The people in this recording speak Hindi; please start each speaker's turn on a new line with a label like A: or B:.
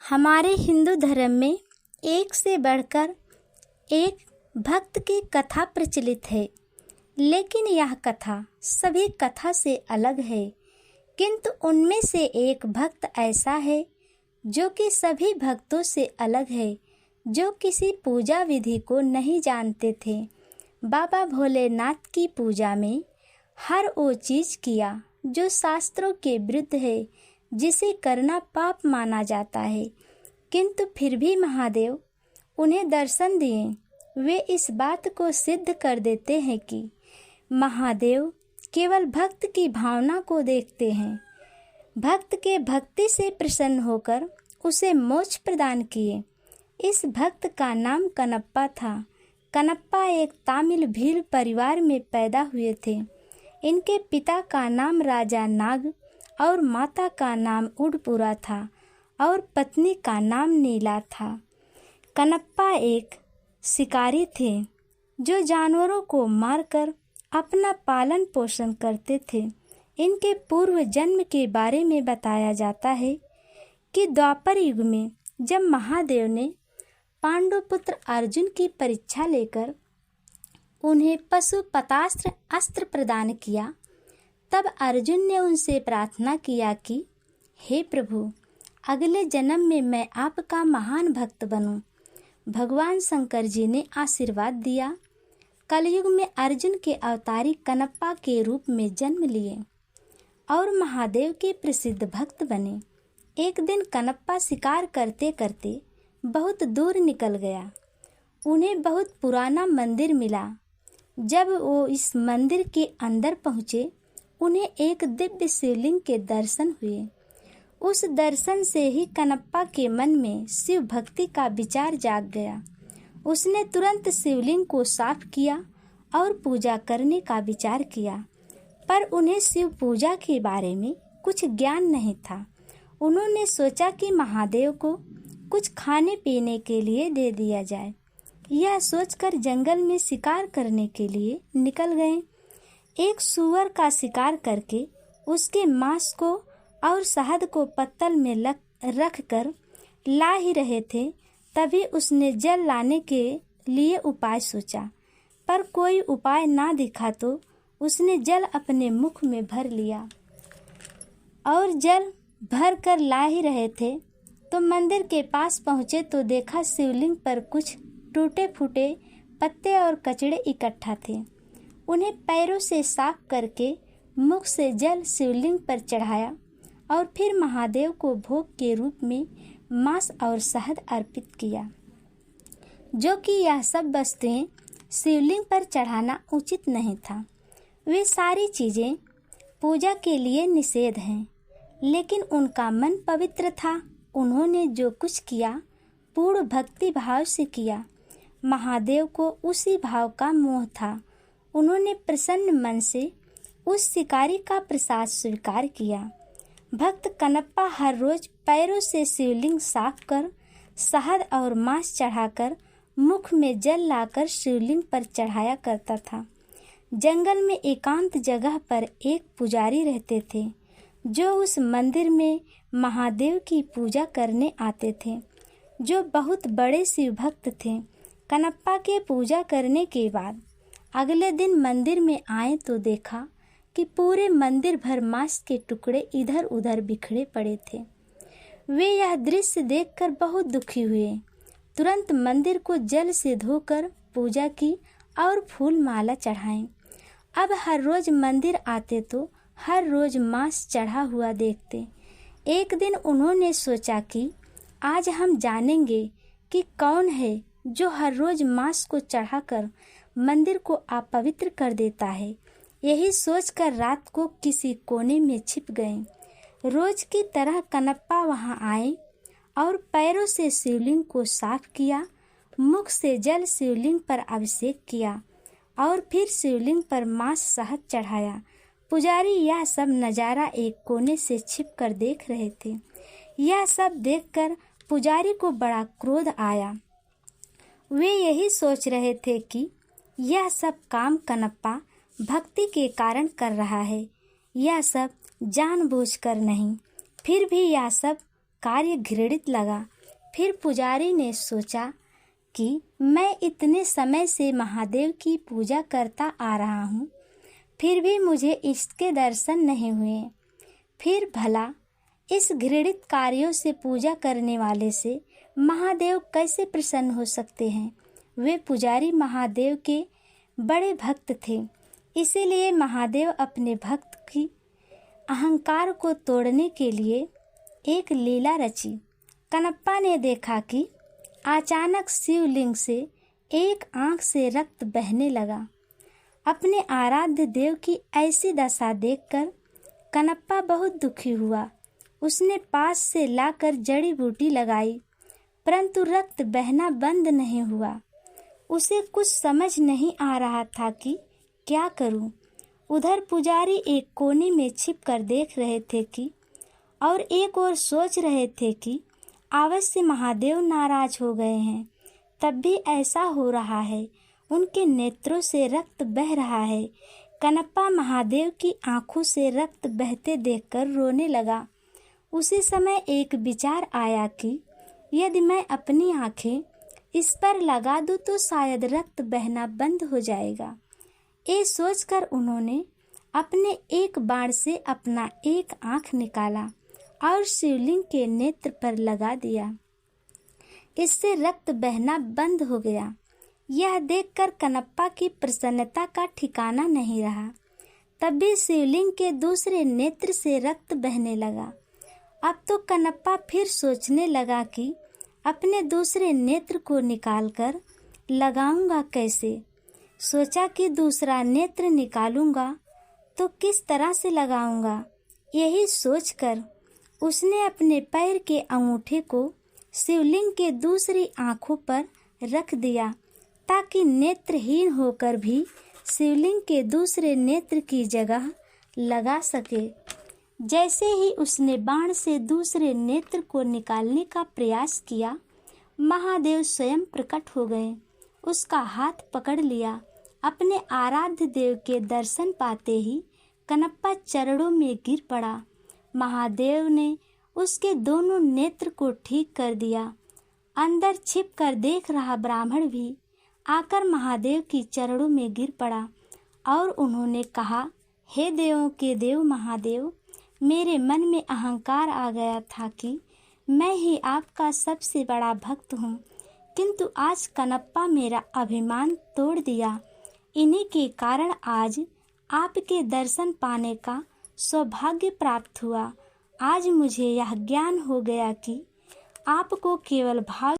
A: हमारे हिंदू धर्म में एक से बढ़कर एक भक्त की कथा प्रचलित है, लेकिन यह कथा सभी कथा से अलग है। किंतु उनमें से एक भक्त ऐसा है जो कि सभी भक्तों से अलग है, जो किसी पूजा विधि को नहीं जानते थे। बाबा भोलेनाथ की पूजा में हर वो चीज़ किया जो शास्त्रों के विरुद्ध है, जिसे करना पाप माना जाता है। किंतु फिर भी महादेव उन्हें दर्शन दिए। वे इस बात को सिद्ध कर देते हैं कि महादेव केवल भक्त की भावना को देखते हैं। भक्त के भक्ति से प्रसन्न होकर उसे मोक्ष प्रदान किए। इस भक्त का नाम कनप्पा था। कनप्पा एक तमिल भील परिवार में पैदा हुए थे। इनके पिता का नाम राजा नाग और माता का नाम उडपुरा था और पत्नी का नाम नीला था। कनप्पा एक शिकारी थे जो जानवरों को मारकर अपना पालन पोषण करते थे। इनके पूर्व जन्म के बारे में बताया जाता है कि द्वापर युग में जब महादेव ने पांडुपुत्र अर्जुन की परीक्षा लेकर उन्हें पशुपतास्त्र अस्त्र प्रदान किया, तब अर्जुन ने उनसे प्रार्थना किया कि हे प्रभु, अगले जन्म में मैं आपका महान भक्त बनूं। भगवान शंकर जी ने आशीर्वाद दिया। कलयुग में अर्जुन के अवतारी कनप्पा के रूप में जन्म लिए और महादेव के प्रसिद्ध भक्त बने। एक दिन कनप्पा शिकार करते करते बहुत दूर निकल गया। उन्हें बहुत पुराना मंदिर मिला। जब वो इस मंदिर के अंदर पहुँचे, उन्हें एक दिव्य शिवलिंग के दर्शन हुए। उस दर्शन से ही कनप्पा के मन में शिव भक्ति का विचार जाग गया। उसने तुरंत शिवलिंग को साफ किया और पूजा करने का विचार किया, पर उन्हें शिव पूजा के बारे में कुछ ज्ञान नहीं था। उन्होंने सोचा कि महादेव को कुछ खाने पीने के लिए दे दिया जाए। यह सोचकर जंगल में शिकार करने के लिए निकल गए। एक सूअर का शिकार करके उसके मांस को और शहद को पत्तल में रख कर ला ही रहे थे, तभी उसने जल लाने के लिए उपाय सोचा, पर कोई उपाय ना दिखा तो उसने जल अपने मुख में भर लिया और जल भर कर ला ही रहे थे तो मंदिर के पास पहुँचे तो देखा शिवलिंग पर कुछ टूटे फूटे पत्ते और कचड़े इकट्ठा थे। उन्हें पैरों से साफ करके मुख से जल शिवलिंग पर चढ़ाया और फिर महादेव को भोग के रूप में मांस और शहद अर्पित किया, जो कि यह सब वस्तुएं शिवलिंग पर चढ़ाना उचित नहीं था। वे सारी चीज़ें पूजा के लिए निषेध हैं, लेकिन उनका मन पवित्र था। उन्होंने जो कुछ किया पूर्ण भक्ति भाव से किया। महादेव को उसी भाव का मोह था। उन्होंने प्रसन्न मन से उस शिकारी का प्रसाद स्वीकार किया। भक्त कनप्पा हर रोज पैरों से शिवलिंग साफ कर शहद और मांस चढ़ाकर मुख में जल लाकर शिवलिंग पर चढ़ाया करता था। जंगल में एकांत जगह पर एक पुजारी रहते थे जो उस मंदिर में महादेव की पूजा करने आते थे, जो बहुत बड़े शिव भक्त थे। कनप्पा के पूजा करने के बाद अगले दिन मंदिर में आए तो देखा कि पूरे मंदिर भर मांस के टुकड़े इधर उधर बिखरे पड़े थे। वे यह दृश्य देखकर बहुत दुखी हुए। तुरंत मंदिर को जल से धोकर पूजा की और फूल माला चढ़ाएं। अब हर रोज मंदिर आते तो हर रोज मांस चढ़ा हुआ देखते। एक दिन उन्होंने सोचा कि आज हम जानेंगे कि कौन है जो हर रोज मांस को चढ़ाकर मंदिर को अपवित्र कर देता है। यही सोचकर रात को किसी कोने में छिप गए। रोज की तरह कनप्पा वहां आए और पैरों से शिवलिंग को साफ किया, मुख से जल शिवलिंग पर अभिषेक किया और फिर शिवलिंग पर मांस शहद चढ़ाया। पुजारी यह सब नज़ारा एक कोने से छिपकर देख रहे थे। यह सब देखकर पुजारी को बड़ा क्रोध आया। वे यही सोच रहे थे कि यह सब काम कनप्पा भक्ति के कारण कर रहा है, यह सब जानबूझकर नहीं। फिर भी यह सब कार्य घृणित लगा। फिर पुजारी ने सोचा कि मैं इतने समय से महादेव की पूजा करता आ रहा हूँ, फिर भी मुझे इसके दर्शन नहीं हुए। फिर भला इस घृणित कार्यों से पूजा करने वाले से महादेव कैसे प्रसन्न हो सकते हैं। वे पुजारी महादेव के बड़े भक्त थे, इसीलिए महादेव अपने भक्त की अहंकार को तोड़ने के लिए एक लीला रची। कनप्पा ने देखा कि अचानक शिवलिंग से एक आंख से रक्त बहने लगा। अपने आराध्य देव की ऐसी दशा देखकर कनप्पा बहुत दुखी हुआ। उसने पास से लाकर जड़ी बूटी लगाई, परंतु रक्त बहना बंद नहीं हुआ। उसे कुछ समझ नहीं आ रहा था कि क्या करूं। उधर पुजारी एक कोने में छिपकर देख रहे थे कि और एक और सोच रहे थे कि अवश्य महादेव नाराज हो गए हैं, तब भी ऐसा हो रहा है। उनके नेत्रों से रक्त बह रहा है। कनप्पा महादेव की आंखों से रक्त बहते देखकर रोने लगा। उसी समय एक विचार आया कि यदि मैं अपनी आंखें इस पर लगा दूं तो शायद रक्त बहना बंद हो जाएगा। ये सोचकर उन्होंने अपने एक बाण से अपना एक आंख निकाला और शिवलिंग के नेत्र पर लगा दिया। इससे रक्त बहना बंद हो गया। यह देखकर कनप्पा की प्रसन्नता का ठिकाना नहीं रहा। तब भी शिवलिंग के दूसरे नेत्र से रक्त बहने लगा। अब तो कनप्पा फिर सोचने लगा कि अपने दूसरे नेत्र को निकालकर लगाऊंगा कैसे। सोचा कि दूसरा नेत्र निकालूंगा तो किस तरह से लगाऊंगा। यही सोचकर उसने अपने पैर के अंगूठे को शिवलिंग के दूसरी आंखों पर रख दिया, ताकि नेत्रहीन होकर भी शिवलिंग के दूसरे नेत्र की जगह लगा सके। जैसे ही उसने बाण से दूसरे नेत्र को निकालने का प्रयास किया, महादेव स्वयं प्रकट हो गए। उसका हाथ पकड़ लिया। अपने आराध्य देव के दर्शन पाते ही कनप्पा चरणों में गिर पड़ा। महादेव ने उसके दोनों नेत्र को ठीक कर दिया। अंदर छिपकर देख रहा ब्राह्मण भी आकर महादेव की चरणों में गिर पड़ा और उन्होंने कहा, हे देवों के देव महादेव, मेरे मन में अहंकार आ गया था कि मैं ही आपका सबसे बड़ा भक्त हूँ, किंतु आज कनप्पा मेरा अभिमान तोड़ दिया। इन्हीं के कारण आज आपके दर्शन पाने का सौभाग्य प्राप्त हुआ। आज मुझे यह ज्ञान हो गया कि आपको केवल भाव